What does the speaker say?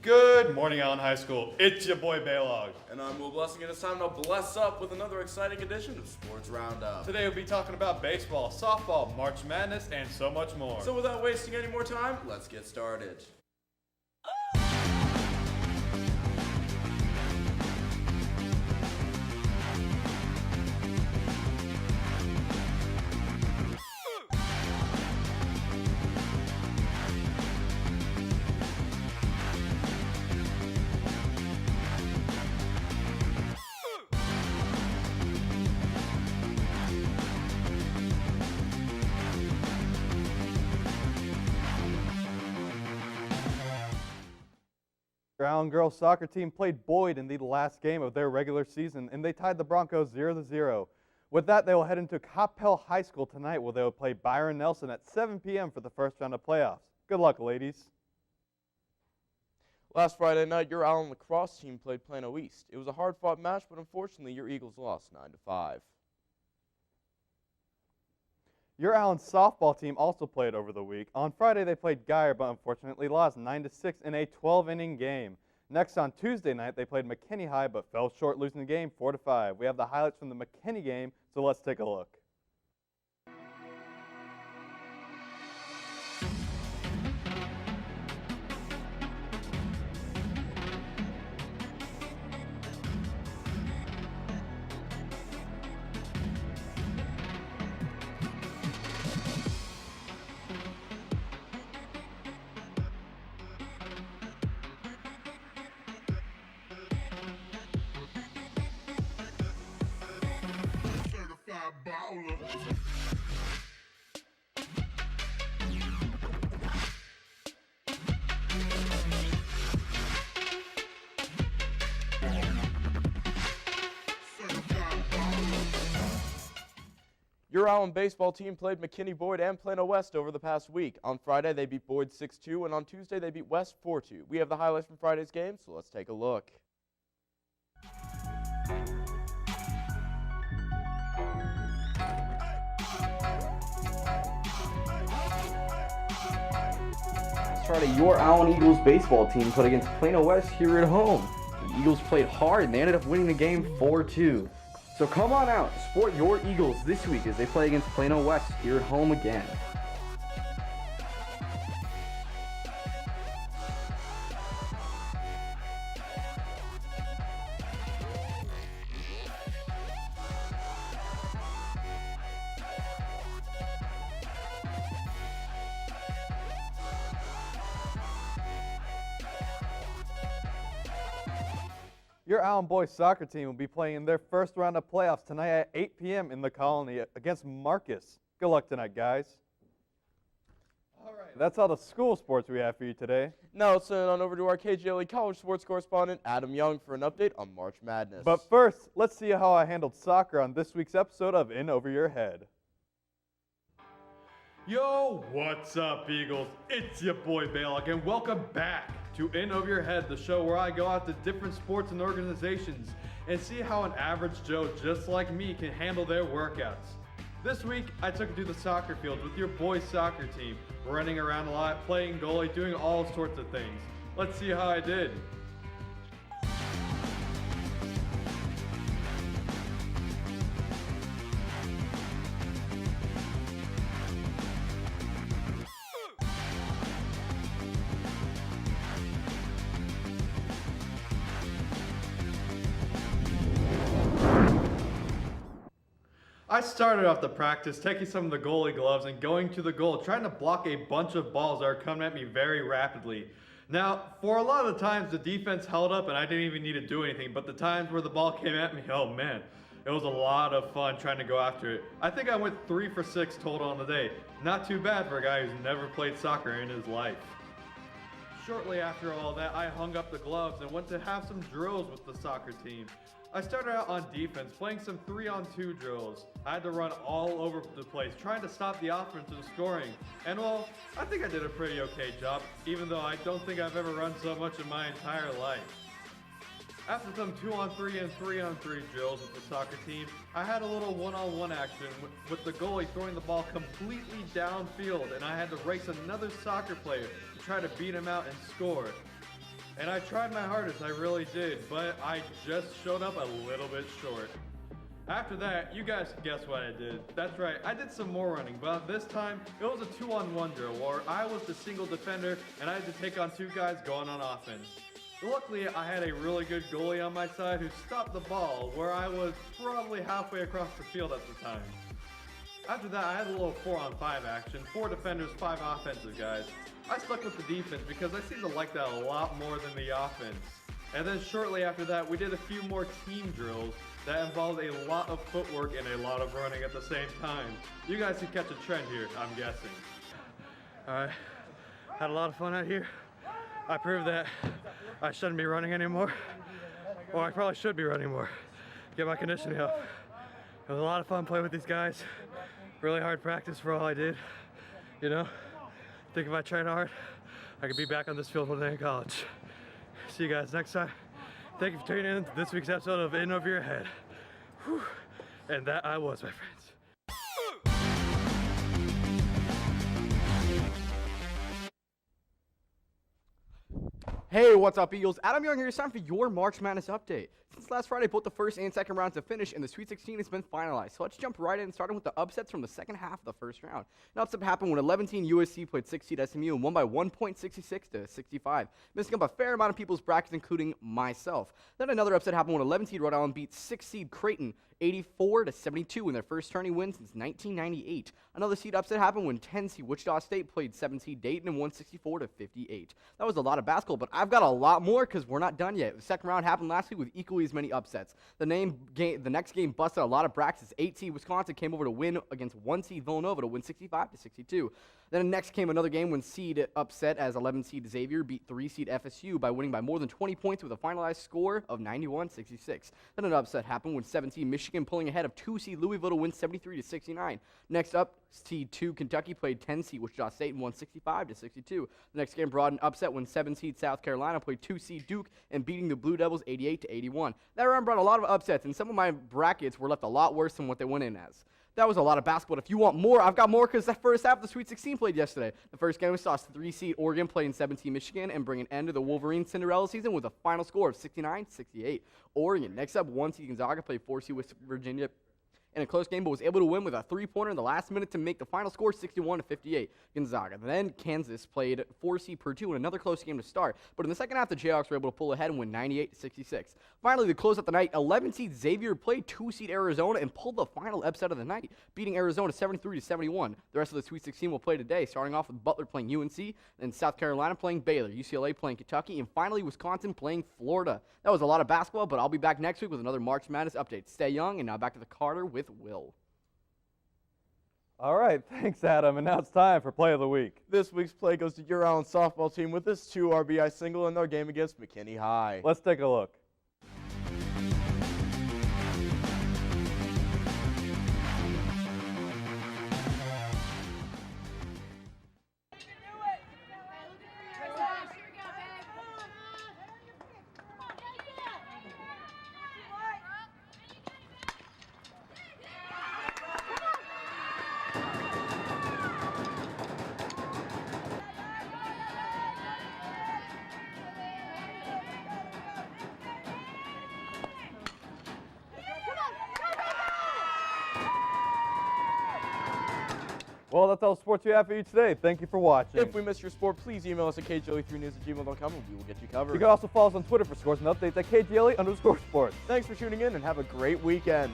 Good morning, Allen High School. It's your boy Balogh. And I'm Will Blessing, and it's time to bless up with another exciting edition of Sports Roundup. Today we'll be talking about baseball, softball, March Madness, and so much more. So without wasting any more time, let's get started. The Allen girls soccer team played Boyd in the last game of their regular season, and they tied the Broncos 0-0. With that, they will head into Coppell High School tonight, where they will play Byron Nelson at 7 p.m. for the first round of playoffs. Good luck, ladies. Last Friday night, your Allen lacrosse team played Plano East. It was a hard-fought match, but unfortunately, your Eagles lost 9-5. Your Allen softball team also played over the week. On Friday, they played Geyer, but unfortunately lost 9-6 in a 12-inning game. Next, on Tuesday night, they played McKinney High, but fell short, losing the game 4-5. We have the highlights from the McKinney game, so let's take a look. Your Allen baseball team played McKinney Boyd and Plano West over the past week. On Friday, they beat Boyd 6-2, and on Tuesday, they beat West 4-2. We have the highlights from Friday's game, so let's take a look. Friday, your Allen Eagles baseball team played against Plano West here at home. The Eagles played hard and they ended up winning the game 4-2. So come on out, support your Eagles this week as they play against Plano West here at home again. Your Allen boys soccer team will be playing in their first round of playoffs tonight at 8 p.m. in the Colony against Marcus. Good luck tonight, guys. All right, that's all the school sports we have for you today. Now let's send it on over to our KGLE College sports correspondent, Adam Young, for an update on March Madness. But first, let's see how I handled soccer on this week's episode of In Over Your Head. Yo, what's up, Eagles? It's your boy Balogh, and welcome back to In Over Your Head, the show where I go out to different sports and organizations and see how an average Joe just like me can handle their workouts. This week, I took it to the soccer field with your boys' soccer team, running around a lot, playing goalie, doing all sorts of things. Let's see how I did. I started off the practice taking some of the goalie gloves and going to the goal, trying to block a bunch of balls that are coming at me very rapidly. Now, for a lot of the times, the defense held up and I didn't even need to do anything, but the times where the ball came at me, oh man, it was a lot of fun trying to go after it. I think I went 3 for 6 total on the day. Not too bad for a guy who's never played soccer in his life. Shortly after all that, I hung up the gloves and went to have some drills with the soccer team. I started out on defense, playing some 3-on-2 drills. I had to run all over the place, trying to stop the offense from scoring. And well, I think I did a pretty okay job, even though I don't think I've ever run so much in my entire life. After some 2-on-3 and 3-on-3 drills with the soccer team, I had a little 1-on-1 action with the goalie throwing the ball completely downfield, and I had to race another soccer player to try to beat him out and score. And I tried my hardest, I really did, but I just showed up a little bit short. After that, you guys can guess what I did. That's right, I did some more running, but this time it was a 2-on-1 drill where I was the single defender and I had to take on 2 guys going on offense. Luckily, I had a really good goalie on my side who stopped the ball where I was probably halfway across the field at the time. After that, I had a little 4-on-5 action, 4 defenders, 5 offensive guys. I stuck with the defense because I seem to like that a lot more than the offense. And then shortly after that, we did a few more team drills that involved a lot of footwork and a lot of running at the same time. You guys can catch a trend here, I'm guessing. Alright, had a lot of fun out here. I proved that I shouldn't be running anymore, or I probably should be running more. Get my conditioning up. It was a lot of fun playing with these guys. Really hard practice for all I did. You know, I think if I train hard, I could be back on this field one day in college. See you guys next time. Thank you for tuning in to this week's episode of In Over Your Head. Whew. And that I was, my friends. Hey, what's up, Eagles? Adam Young here. It's time for your March Madness update. Since last Friday, both the first and second rounds have finished, and the Sweet 16 has been finalized. So let's jump right in, starting with the upsets from the second half of the first round. An upset happened when 11-team USC played 6-seed SMU and won by 1.66 to 65, missing up a fair amount of people's brackets, including myself. Then another upset happened when 11-seed Rhode Island beat 6-seed Creighton 84 to 72 in their first tourney win since 1998. Another seed upset happened when 10-seed Wichita State played 7-seed Dayton and won 64 to 58. That was a lot of basketball, but I've got a lot more because we're not done yet. The second round happened last week with equally as many upsets. The next game busted a lot of brackets. 8-seed Wisconsin came over to win against 1-seed Villanova to win 65 to 62. Then next came another game when seed upset as 11-seed Xavier beat 3-seed FSU by winning by more than 20 points with a finalized score of 91-66. Then an upset happened when 7-seed Michigan pulling ahead of 2-seed Louisville to win 73 to 69. Next up, seed 2 Kentucky played 10-seed Wichita State and won 65 to 62. The next game brought an upset when 7-seed South Carolina played 2-seed Duke and beating the Blue Devils 88 to 81. That round brought a lot of upsets, and some of my brackets were left a lot worse than what they went in as. That was a lot of basketball. If you want more, I've got more because the first half of the Sweet 16 played yesterday. The first game we saw 3-seed Oregon playing 7-seed Michigan and bring an end to the Wolverine Cinderella season with a final score of 69-68. Oregon. Next up, 1-seed Gonzaga played 4-seed West Virginia in a close game, but was able to win with a 3-pointer in the last minute to make the final score 61 to 58. Gonzaga. Then Kansas played 4-seed Purdue in another close game to start, but in the second half, the Jayhawks were able to pull ahead and win 98 to 66. Finally, to close out the night, 11-seed Xavier played 2-seed Arizona and pulled the final upset of the night, beating Arizona 73 to 71. The rest of the Sweet 16 will play today, starting off with Butler playing UNC, then South Carolina playing Baylor, UCLA playing Kentucky, and finally Wisconsin playing Florida. That was a lot of basketball, but I'll be back next week with another March Madness update. Stay young, and now back to the Carter with Will. All right, thanks, Adam. And now it's time for Play of the Week. This week's play goes to your Allen softball team with this 2 RBI single in their game against McKinney High. Let's take a look. Well, that's all the sports we have for you today. Thank you for watching. If we missed your sport, please email us at kgle3news@gmail.com and we will get you covered. You can also follow us on Twitter for scores and updates at KGLE_sports. Thanks for tuning in and have a great weekend.